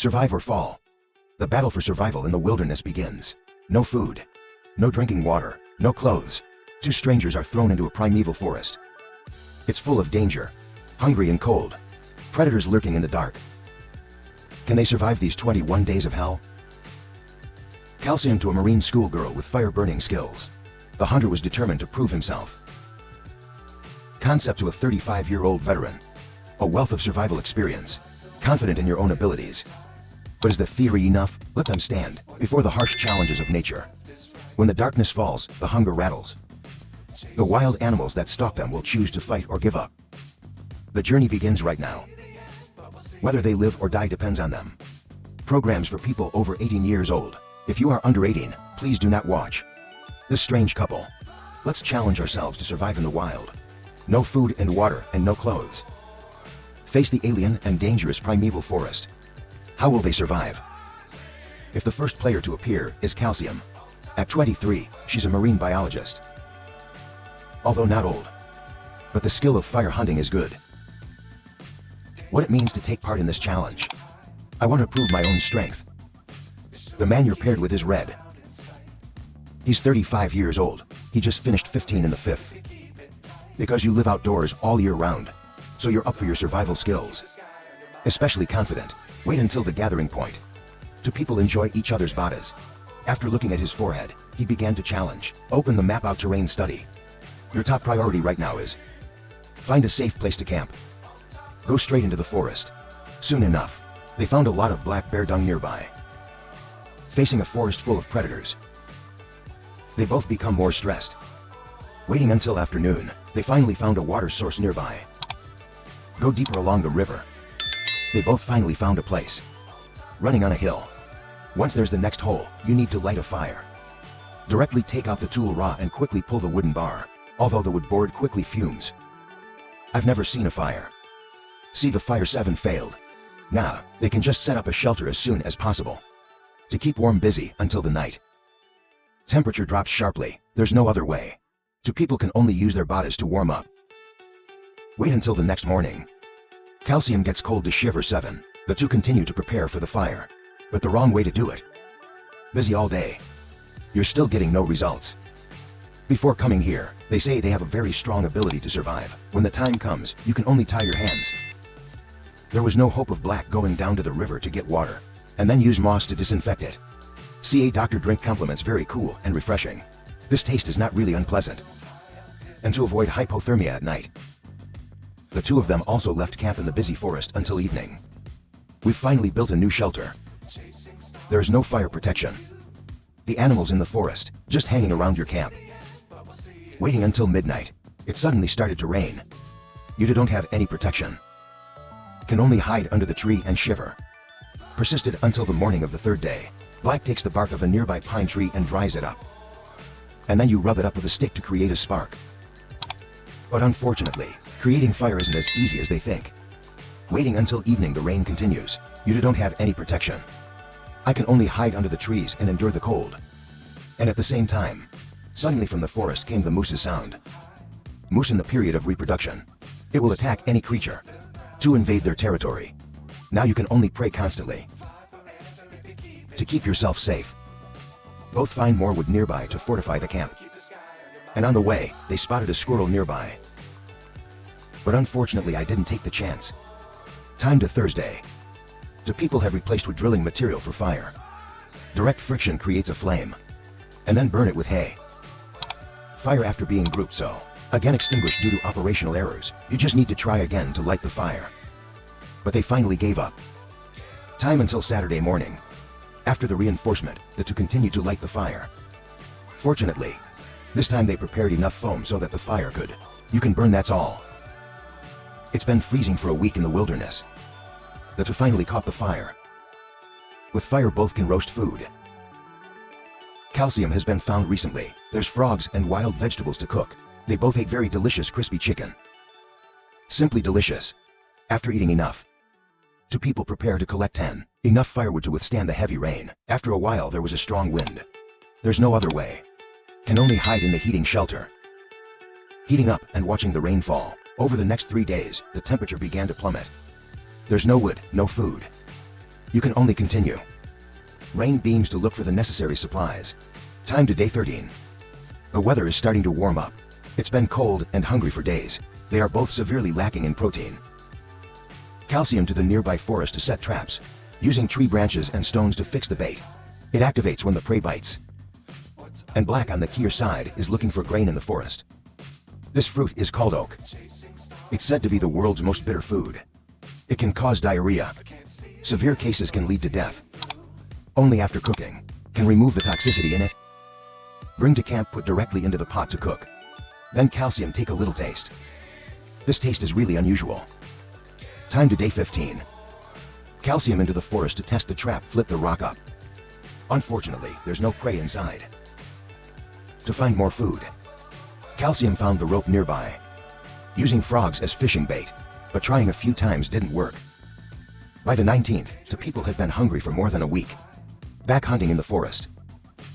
Survive or fall. The battle for survival in the wilderness begins. No food, no drinking water, no clothes. Two strangers are thrown into a primeval forest. It's full of danger, hungry and cold, predators lurking in the dark. Can they survive these 21 days of hell? Calcium to a marine schoolgirl with fire-burning skills. The hunter was determined to prove himself. Concept to a 35-year-old veteran. A wealth of survival experience, confident in your own abilities. But is the theory enough? Let them stand before the harsh challenges of nature. When the darkness falls, the hunger rattles. The wild animals that stalk them will choose to fight or give up. The journey begins right now. Whether they live or die depends on them. Programs for people over 18 years old. If you are under 18, please do not watch. This strange couple. Let's challenge ourselves to survive in the wild. No food and water and no clothes. Face the alien and dangerous primeval forest. How will they survive? If the first player to appear is Calcium. At 23, she's a marine biologist. Although not old, but the skill of fire hunting is good. What it means to take part in this challenge. I want to prove my own strength. The man you're paired with is Red. He's 35 years old. He just finished 15 in the 5th. Because you live outdoors all year round, so you're up for your survival skills. Especially confident. Wait until the gathering point. Do people enjoy each other's bodies? After looking at his forehead, he began to challenge. Open the map out terrain study. Your top priority right now is find a safe place to camp. Go straight into the forest. Soon enough, they found a lot of black bear dung nearby. Facing a forest full of predators, they both become more stressed. Waiting until afternoon, they finally found a water source nearby. Go deeper along the river. They both finally found a place. Running on a hill. Once there's the next hole, you need to light a fire. Directly take out the tool raw and quickly pull the wooden bar, although the wood board quickly fumes. I've never seen a fire. See, the fire 7 failed. Now, they can just set up a shelter as soon as possible. To keep warm busy until the night. Temperature drops sharply, there's no other way. Two people can only use their bodies to warm up. Wait until the next morning. Calcium gets cold to shiver 7. The two continue to prepare for the fire. But the wrong way to do it. Busy all day. You're still getting no results. Before coming here, they say they have a very strong ability to survive. When the time comes, you can only tie your hands. There was no hope of Black going down to the river to get water, and then use moss to disinfect it. CA doctor drink compliments very cool and refreshing. This taste is not really unpleasant. And to avoid hypothermia at night. The two of them also left camp in the busy forest until evening. We've finally built a new shelter. There is no fire protection. The animals in the forest, just hanging around your camp. Waiting until midnight, it suddenly started to rain. You don't have any protection. Can only hide under the tree and shiver. Persisted until the morning of the 3rd day. Black takes the bark of a nearby pine tree and dries it up. And then you rub it up with a stick to create a spark. But unfortunately, creating fire isn't as easy as they think. Waiting until evening, the rain continues. You don't have any protection. I can only hide under the trees and endure the cold. And at the same time, suddenly from the forest came the moose's sound. Moose in the period of reproduction. It will attack any creature to invade their territory. Now you can only pray constantly to keep yourself safe. Both find more wood nearby to fortify the camp. And on the way, they spotted a squirrel nearby. But unfortunately, I didn't take the chance. Time to Thursday. The people have replaced wood drilling material for fire. Direct friction creates a flame. And then burn it with hay. Fire after being grouped, so again extinguished due to operational errors. You just need to try again to light the fire. But they finally gave up. Time until Saturday morning. After the reinforcement, the two continued to light the fire. Fortunately, this time they prepared enough foam so that the fire could. You can burn, that's all. It's been freezing for a week in the wilderness. The two finally caught the fire. With fire both can roast food. Calcium has been found recently. There's frogs and wild vegetables to cook. They both ate very delicious crispy chicken. Simply delicious. After eating enough, two people prepare to collect 10. Enough firewood to withstand the heavy rain. After a while there was a strong wind. There's no other way. Can only hide in the heating shelter. Heating up and watching the rain fall. Over the next 3 days, the temperature began to plummet. There's no wood, no food. You can only continue. Rain beams to look for the necessary supplies. Time to day 13. The weather is starting to warm up. It's been cold and hungry for days. They are both severely lacking in protein. Calcium to the nearby forest to set traps, using tree branches and stones to fix the bait. It activates when the prey bites. And Black on the Kier side is looking for grain in the forest. This fruit is called oak. It's said to be the world's most bitter food. It can cause diarrhea. Severe cases can lead to death. Only after cooking can remove the toxicity in it. Bring to camp, put directly into the pot to cook. Then Calcium take a little taste. This taste is really unusual. Time to day 15. Calcium into the forest to test the trap, flip the rock up. Unfortunately, there's no prey inside. To find more food, Calcium found the rope nearby, using frogs as fishing bait, but trying a few times didn't work. By the 19th, the people had been hungry for more than a week. Back hunting in the forest.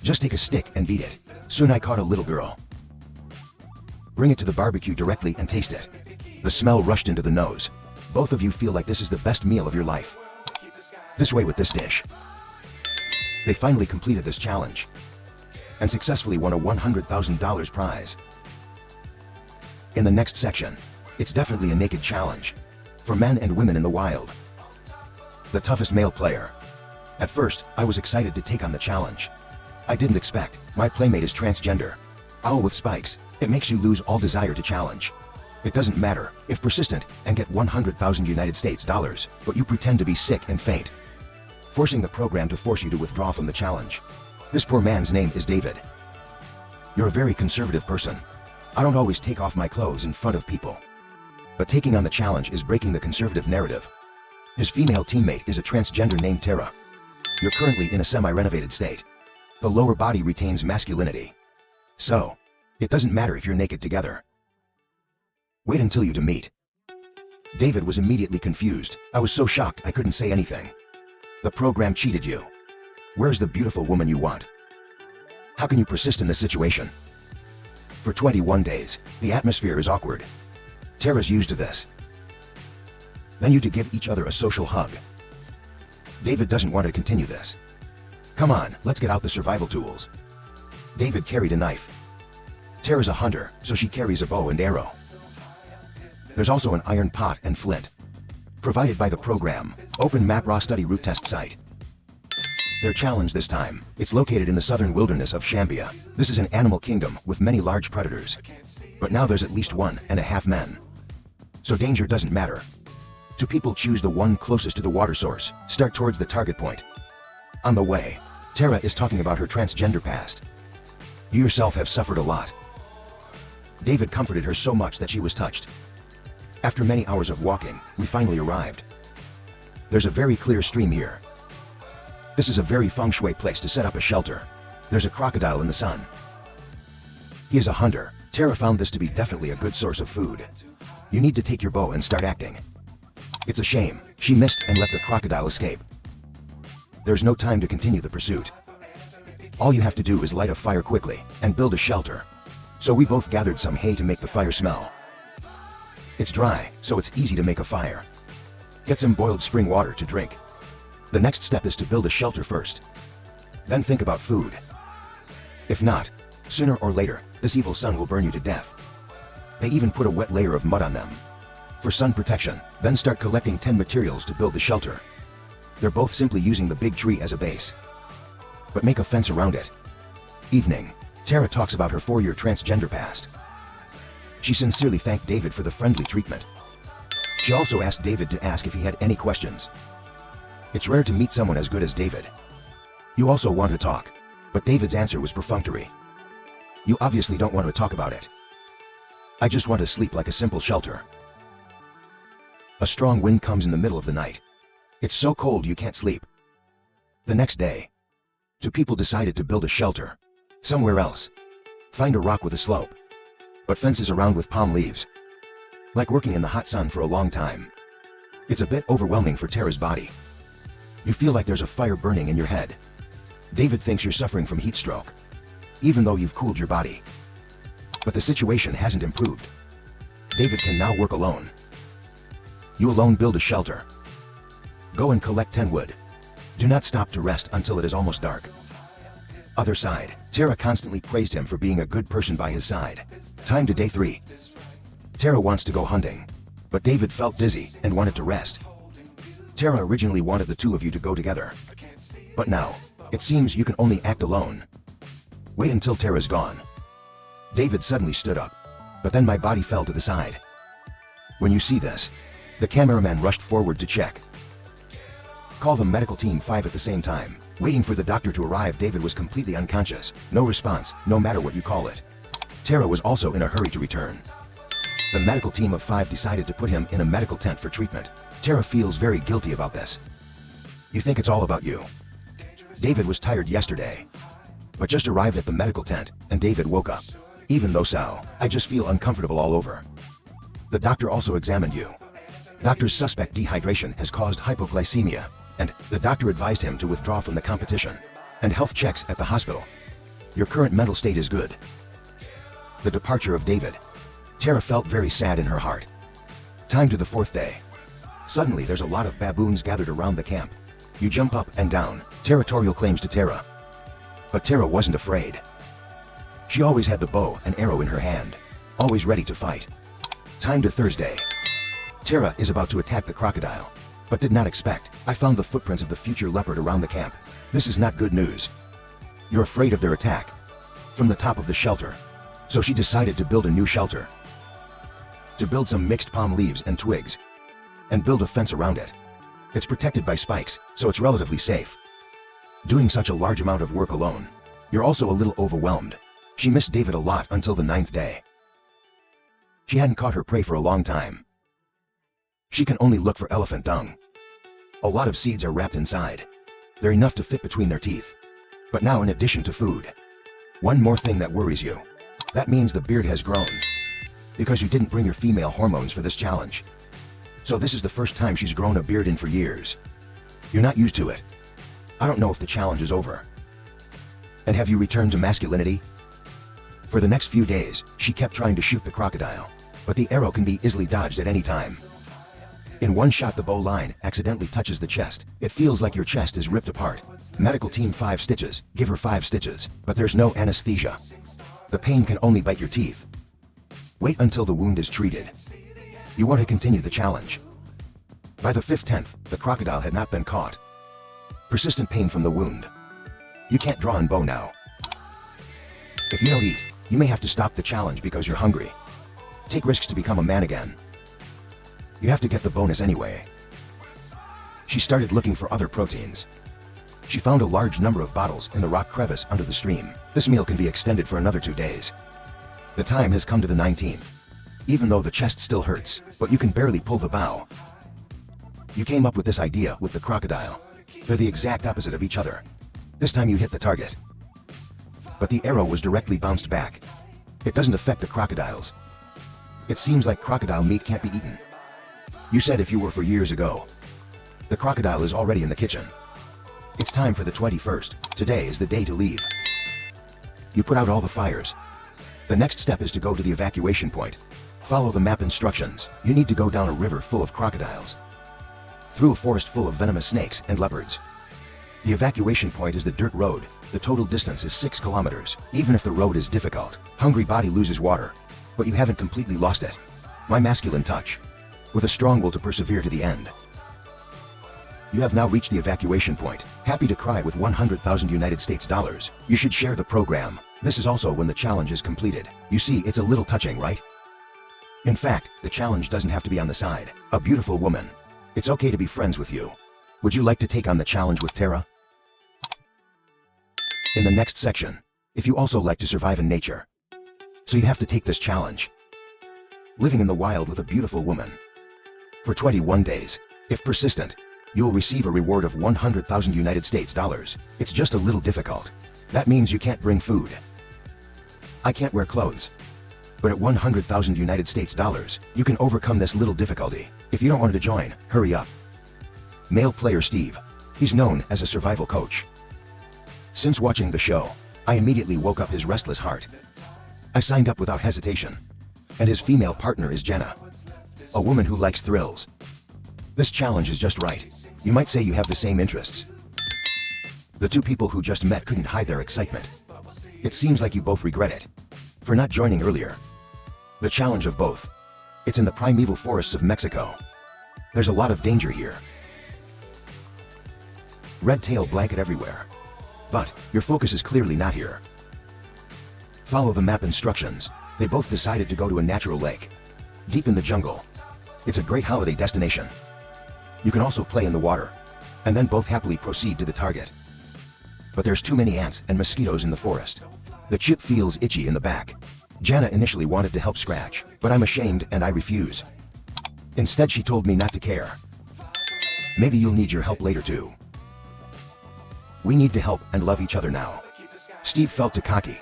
Just take a stick and beat it. Soon I caught a little girl. Bring it to the barbecue directly and taste it. The smell rushed into the nose. Both of you feel like this is the best meal of your life. This way with this dish. They finally completed this challenge and successfully won a $100,000 prize. In the next section, it's definitely a naked challenge for men and women in the wild. The toughest male player. At first, I was excited to take on the challenge. I didn't expect. My playmate is transgender. Owl with spikes. It makes you lose all desire to challenge. It doesn't matter if persistent and get 100,000 United States dollars, but you pretend to be sick and faint, forcing the program to force you to withdraw from the challenge. This poor man's name is David. You're a very conservative person. I don't always take off my clothes in front of people. But taking on the challenge is breaking the conservative narrative. His female teammate is a transgender named Tara. You're currently in a semi-renovated state. The lower body retains masculinity. So, it doesn't matter if you're naked together. Wait until you meet. David was immediately confused. I was so shocked I couldn't say anything. The program cheated you. Where's the beautiful woman you want? How can you persist in this situation? For 21 days, the atmosphere is awkward. Tara's used to this. Then you to give each other a social hug. David doesn't want to continue this. Come on, let's get out the survival tools. David carried a knife. Tara's a hunter, so she carries a bow and arrow. There's also an iron pot and flint. Provided by the program. Open map raw study route test site. Their challenge this time. It's located in the southern wilderness of Shambia. This is an animal kingdom with many large predators. But now there's at least 1.5 men. So danger doesn't matter. Two people choose the one closest to the water source. Start towards the target point. On the way, Tara is talking about her transgender past. You yourself have suffered a lot. David comforted her so much that she was touched. After many hours of walking, we finally arrived. There's a very clear stream here. This is a very feng shui place to set up a shelter. There's a crocodile in the sun. He is a hunter. Tara found this to be definitely a good source of food. You need to take your bow and start acting. It's a shame. She missed and let the crocodile escape. There's no time to continue the pursuit. All you have to do is light a fire quickly and build a shelter. So we both gathered some hay to make the fire smell. It's dry, so it's easy to make a fire. Get some boiled spring water to drink. The next step is to build a shelter first. Then think about food. If not, sooner or later, this evil sun will burn you to death. They even put a wet layer of mud on them for sun protection. Then start collecting 10 materials to build the shelter. They're both simply using the big tree as a base. But make a fence around it. Evening. Tara talks about her 4-year transgender past. She sincerely thanked David for the friendly treatment. She also asked David to ask if he had any questions. It's rare to meet someone as good as David. You also want to talk, but David's answer was perfunctory. You obviously don't want to talk about it. I just want to sleep like a simple shelter. A strong wind comes in the middle of the night. It's so cold you can't sleep. The next day, two people decided to build a shelter. Somewhere else. Find a rock with a slope. But fences around with palm leaves. Like working in the hot sun for a long time. It's a bit overwhelming for Tara's body. You feel like there's a fire burning in your head. David thinks you're suffering from heat stroke, even though you've cooled your body. But the situation hasn't improved. David can now work alone. You alone build a shelter. Go and collect 10 wood. Do not stop to rest until it is almost dark. Other side, Tara constantly praised him for being a good person by his side. Time to day 3. Tara wants to go hunting, but David felt dizzy and wanted to rest. Tara originally wanted the two of you to go together, but now, it seems you can only act alone. Wait until Tara's gone. David suddenly stood up, but then my body fell to the side. When you see this, the cameraman rushed forward to check. Call the medical team 5 at the same time. Waiting for the doctor to arrive, David was completely unconscious. No response, no matter what you call it. Tara was also in a hurry to return. The medical team of 5 decided to put him in a medical tent for treatment. Tara feels very guilty about this. You think it's all about you. David was tired yesterday, but just arrived at the medical tent, and David woke up. Even though so, I just feel uncomfortable all over. The doctor also examined you. Doctors suspect dehydration has caused hypoglycemia, and the doctor advised him to withdraw from the competition and health checks at the hospital. Your current mental state is good. The departure of David. Tara felt very sad in her heart. Time to the 4th day. Suddenly there's a lot of baboons gathered around the camp. You jump up and down, territorial claims to Tara. But Tara wasn't afraid. She always had the bow and arrow in her hand, always ready to fight. Time to Thursday. Tara is about to attack the crocodile, but did not expect. I found the footprints of the future leopard around the camp. This is not good news. You're afraid of their attack from the top of the shelter. So she decided to build a new shelter. To build some mixed palm leaves and twigs, and build a fence around it. It's protected by spikes, so it's relatively safe. Doing such a large amount of work alone, you're also a little overwhelmed. She missed David a lot until the 9th day. She hadn't caught her prey for a long time. She can only look for elephant dung. A lot of seeds are wrapped inside. They're enough to fit between their teeth. But now, in addition to food, one more thing that worries you. That means the beard has grown, because you didn't bring your female hormones for this challenge. So this is the first time she's grown a beard in for years. You're not used to it. I don't know if the challenge is over. And have you returned to masculinity? For the next few days, she kept trying to shoot the crocodile, but the arrow can be easily dodged at any time. In one shot, the bow line accidentally touches the chest. It feels like your chest is ripped apart. Medical team 5 stitches, give her 5 stitches, but there's no anesthesia. The pain can only bite your teeth. Wait until the wound is treated. You want to continue the challenge. By the 5th 10th, the crocodile had not been caught. Persistent pain from the wound. You can't draw and bow now. If you don't eat, you may have to stop the challenge because you're hungry. Take risks to become a man again. You have to get the bonus anyway. She started looking for other proteins. She found a large number of bottles in the rock crevice under the stream. This meal can be extended for another 2 days. The time has come to the 19th. Even though the chest still hurts, but you can barely pull the bow. You came up with this idea with the crocodile. They're the exact opposite of each other. This time you hit the target, but the arrow was directly bounced back. It doesn't affect the crocodiles. It seems like crocodile meat can't be eaten. You said if you were for years ago. The crocodile is already in the kitchen. It's time for the 21st. Today is the day to leave. You put out all the fires. The next step is to go to the evacuation point. Follow the map instructions. You need to go down a river full of crocodiles, through a forest full of venomous snakes and leopards. The evacuation point is the dirt road. The total distance is 6 kilometers. Even if the road is difficult, hungry body loses water, but you haven't completely lost it. My masculine touch, with a strong will to persevere to the end. You have now reached the evacuation point. Happy to cry with 100,000 United States dollars. You should share the program. This is also when the challenge is completed. You see, it's a little touching, right? In fact, the challenge doesn't have to be on the side. A beautiful woman. It's okay to be friends with you. Would you like to take on the challenge with Tara? In the next section, if you also like to survive in nature, so you have to take this challenge. Living in the wild with a beautiful woman. For 21 days, if persistent, you'll receive a reward of 100,000 United States dollars. It's just a little difficult. That means you can't bring food. I can't wear clothes. But at 100,000 United States dollars, you can overcome this little difficulty. If you don't want to join, hurry up. Male player Steve. He's known as a survival coach. Since watching the show, I immediately woke up his restless heart. I signed up without hesitation. And his female partner is Jenna, a woman who likes thrills. This challenge is just right. You might say you have the same interests. The two people who just met couldn't hide their excitement. It seems like you both regret it for not joining earlier. The challenge of both. It's in the primeval forests of Mexico. There's a lot of danger here. Red tail blanket everywhere. But your focus is clearly not here. Follow the map instructions. They both decided to go to a natural lake, deep in the jungle. It's a great holiday destination. You can also play in the water, and then both happily proceed to the target. But there's too many ants and mosquitoes in the forest. The chip feels itchy in the back. Jana initially wanted to help scratch, but I'm ashamed and I refuse. Instead, she told me not to care. Maybe you'll need your help later too. We need to help and love each other now. Steve felt too cocky,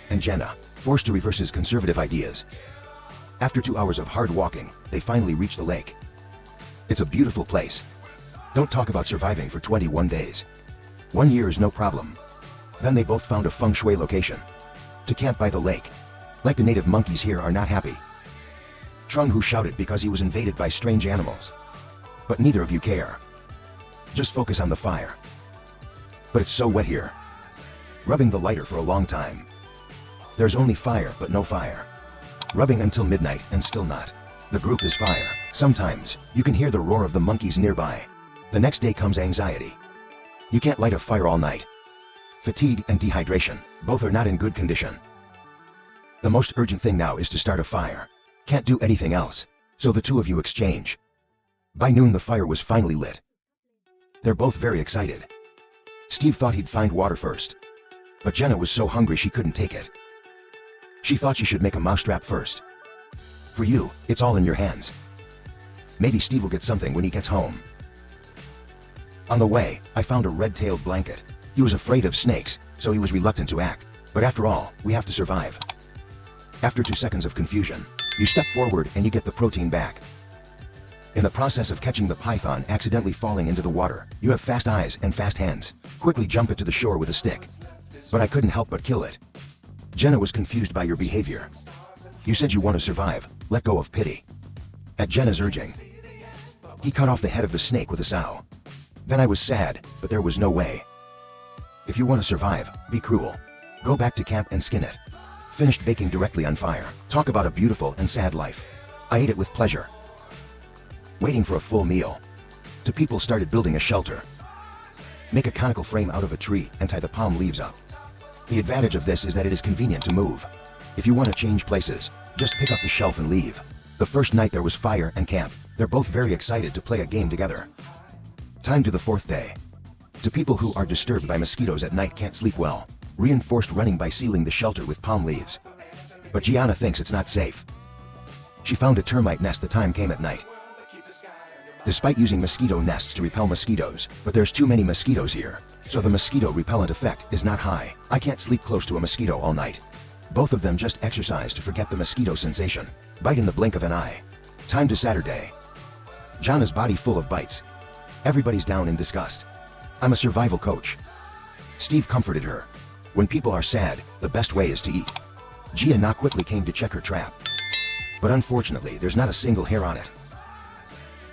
and Jenna, forced to reverse his conservative ideas. After 2 hours of hard walking, they finally reached the lake. It's a beautiful place. Don't talk about surviving for 21 days. 1 year is no problem. Then they both found a feng shui location to camp by the lake. Like the native monkeys here are not happy. Trung Hu shouted because he was invaded by strange animals. But neither of you care. Just focus on the fire. But it's so wet here. Rubbing the lighter for a long time. There's only fire but no fire. Rubbing until midnight and still not. The group is fire. Sometimes, you can hear the roar of the monkeys nearby. The next day comes anxiety. You can't light a fire all night. Fatigue and dehydration, both are not in good condition. The most urgent thing now is to start a fire. Can't do anything else, so the two of you exchange. By noon the fire was finally lit. They're both very excited. Steve thought he'd find water first, but Jenna was so hungry she couldn't take it. She thought she should make a mousetrap first. For you, it's all in your hands. Maybe Steve will get something when he gets home. On the way, I found a red-tailed blanket. He was afraid of snakes, so he was reluctant to act. But after all, we have to survive. After 2 seconds of confusion, you step forward and you get the protein back. In the process of catching the python accidentally falling into the water, you have fast eyes and fast hands. Quickly jump it to the shore with a stick. But I couldn't help but kill it. Jenna was confused by your behavior. You said you want to survive, let go of pity. At Jenna's urging, he cut off the head of the snake with a sow. Then I was sad, but there was no way. If you want to survive, be cruel. Go back to camp and skin it. Finished baking directly on fire. Talk about a beautiful and sad life. I ate it with pleasure. Waiting for a full meal. The people started building a shelter. Make a conical frame out of a tree and tie the palm leaves up. The advantage of this is that it is convenient to move. If you want to change places, just pick up the shelf and leave. The first night there was fire and camp. They're both very excited to play a game together. Time to the 4th day. To people who are disturbed by mosquitoes at night can't sleep well. Reinforced running by sealing the shelter with palm leaves. But Gianna thinks it's not safe. She found a termite nest. The time came at night. Despite using mosquito nests to repel mosquitoes, but there's too many mosquitoes here, so the mosquito repellent effect is not high. I can't sleep close to a mosquito all night. Both of them just exercise to forget the mosquito sensation. Bite in the blink of an eye. Time to Saturday. Jana's body full of bites. Everybody's down in disgust. I'm a survival coach. Steve comforted her. When people are sad, the best way is to eat. Gianna quickly came to check her trap. But unfortunately, there's not a single hair on it.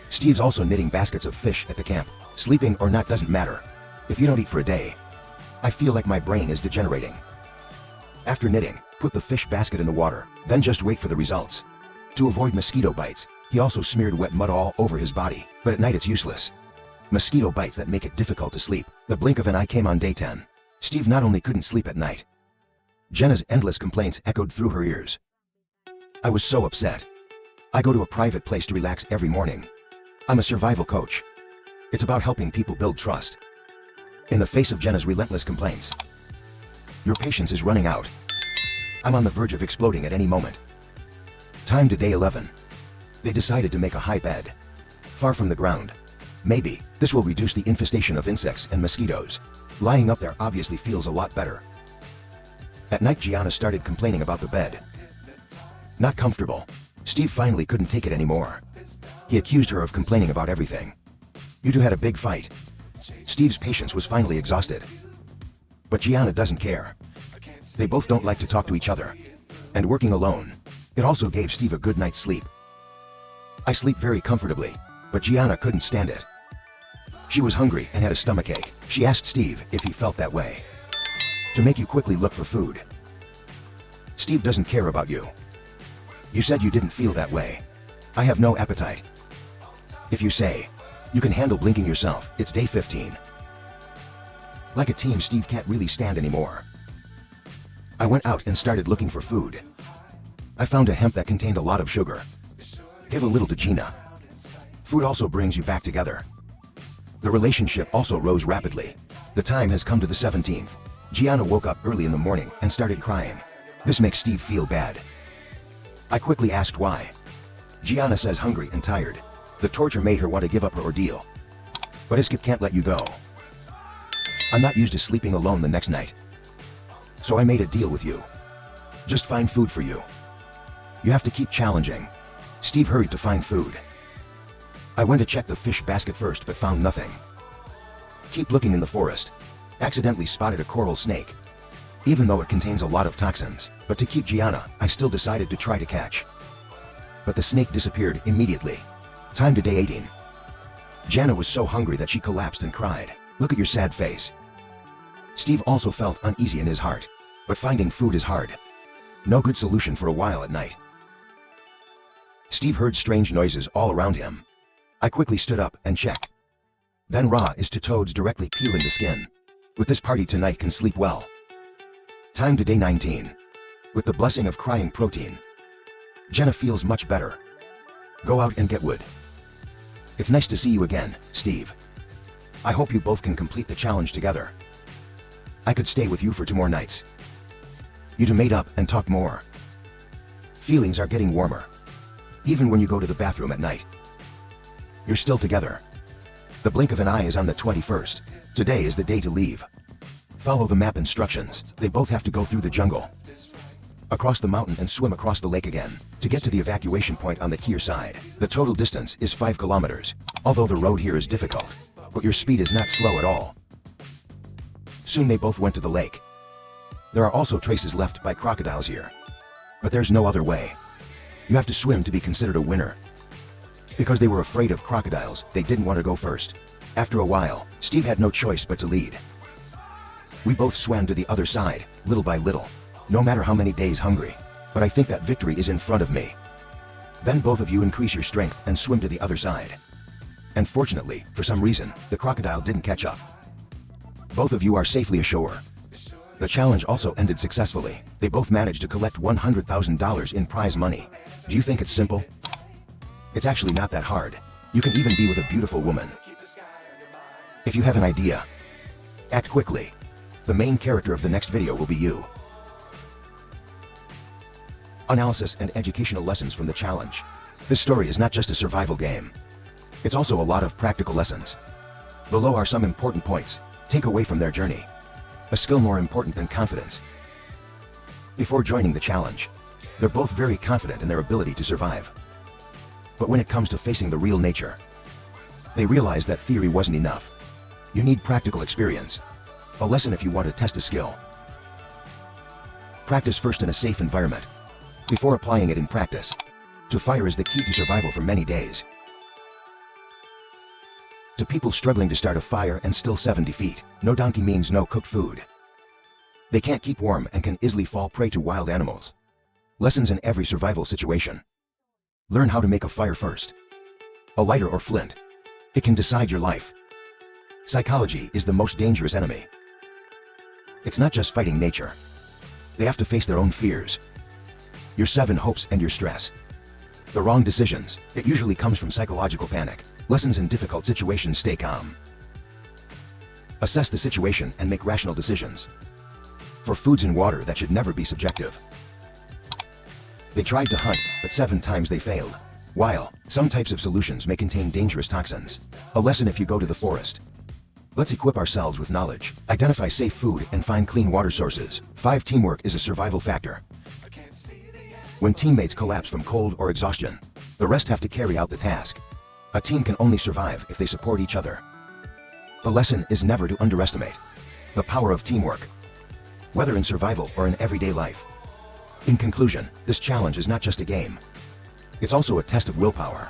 Steve's also knitting baskets of fish at the camp. Sleeping or not doesn't matter. If you don't eat for a day, I feel like my brain is degenerating. After knitting, put the fish basket in the water, then just wait for the results. To avoid mosquito bites, he also smeared wet mud all over his body, but at night it's useless. Mosquito bites that make it difficult to sleep. The blink of an eye came on day 10. Steve not only couldn't sleep at night. Jenna's endless complaints echoed through her ears. I was so upset. I go to a private place to relax every morning. I'm a survival coach. It's about helping people build trust. In the face of Jenna's relentless complaints, your patience is running out. I'm on the verge of exploding at any moment. Time to day 11. They decided to make a high bed, far from the ground. Maybe this will reduce the infestation of insects and mosquitoes. Lying up there obviously feels a lot better. At night, Gianna started complaining about the bed. Not comfortable. Steve finally couldn't take it anymore. He accused her of complaining about everything. You two had a big fight. Steve's patience was finally exhausted. But Gianna doesn't care. They both don't like to talk to each other. And working alone, it also gave Steve a good night's sleep. I sleep very comfortably, but Gianna couldn't stand it. She was hungry and had a stomachache. She asked Steve if he felt that way, to make you quickly look for food. Steve doesn't care about you. You said you didn't feel that way. I have no appetite. If you say, you can handle blinking yourself, it's day 15. Like a team, Steve can't really stand anymore. I went out and started looking for food. I found a hemp that contained a lot of sugar. Give a little to Gina. Food also brings you back together. The relationship also rose rapidly. The time has come to the 17th. Gianna woke up early in the morning and started crying. This makes Steve feel bad. I quickly asked why. Gianna says hungry and tired. The torture made her want to give up her ordeal. But Iskip can't let you go. I'm not used to sleeping alone the next night. So I made a deal with you. Just find food for you. You have to keep challenging. Steve hurried to find food. I went to check the fish basket first but found nothing. Keep looking in the forest. Accidentally spotted a coral snake. Even though it contains a lot of toxins, but to keep Gianna, I still decided to try to catch. But the snake disappeared immediately. Time to day 18. Gianna was so hungry that she collapsed and cried. Look at your sad face. Steve also felt uneasy in his heart, but finding food is hard. No good solution for a while at night. Steve heard strange noises all around him. I quickly stood up and checked. Then Ra is to toads directly peeling the skin. With this party tonight can sleep well. Time to day 19. With the blessing of crying protein, Jenna feels much better. Go out and get wood. It's nice to see you again, Steve. I hope you both can complete the challenge together. I could stay with you for 2 more nights. You two made up and talked more. Feelings are getting warmer. Even when you go to the bathroom at night. You're still together. The blink of an eye is on the 21st. Today is the day to leave. Follow the map instructions. They both have to go through the jungle, across the mountain and swim across the lake again, to get to the evacuation point on the Kier side. The total distance is 5 kilometers. Although the road here is difficult, but your speed is not slow at all. Soon they both went to the lake. There are also traces left by crocodiles here. But there's no other way. You have to swim to be considered a winner. Because they were afraid of crocodiles, they didn't want to go first. After a while, Steve had no choice but to lead. We both swam to the other side, little by little. No matter how many days hungry. But I think that victory is in front of me. Then both of you increase your strength and swim to the other side. And fortunately, for some reason, the crocodile didn't catch up. Both of you are safely ashore. The challenge also ended successfully. They both managed to collect $100,000 in prize money. Do you think it's simple? It's actually not that hard. You can even be with a beautiful woman. If you have an idea, act quickly. The main character of the next video will be you. Analysis and educational lessons from the challenge. This story is not just a survival game. It's also a lot of practical lessons. Below are some important points. Take away from their journey. A skill more important than confidence. Before joining the challenge, they're both very confident in their ability to survive. But when it comes to facing the real nature, they realize that theory wasn't enough. You need practical experience. A lesson if you want to test a skill. Practice first in a safe environment, before applying it in practice. To fire is the key to survival for many days. To people struggling to start a fire and still 70 feet, no donkey means no cooked food. They can't keep warm and can easily fall prey to wild animals. Lessons in every survival situation. Learn how to make a fire first. A lighter or flint. It can decide your life. Psychology is the most dangerous enemy. It's not just fighting nature. They have to face their own fears. Your 7 hopes and your stress. The wrong decisions. It usually comes from psychological panic. Lessons in difficult situations: stay calm. Assess the situation and make rational decisions. For foods and water, that should never be subjective. They tried to hunt, but 7 times they failed. While some types of solutions may contain dangerous toxins. A lesson if you go to the forest. Let's equip ourselves with knowledge. Identify safe food and find clean water sources. 5. Teamwork is a survival factor. When teammates collapse from cold or exhaustion, the rest have to carry out the task. A team can only survive if they support each other. The lesson is never to underestimate the power of teamwork, whether in survival or in everyday life. In conclusion, this challenge is not just a game. It's also a test of willpower,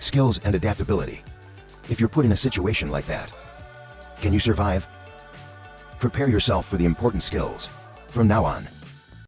skills and adaptability. If you're put in a situation like that, can you survive? Prepare yourself for the important skills. From now on,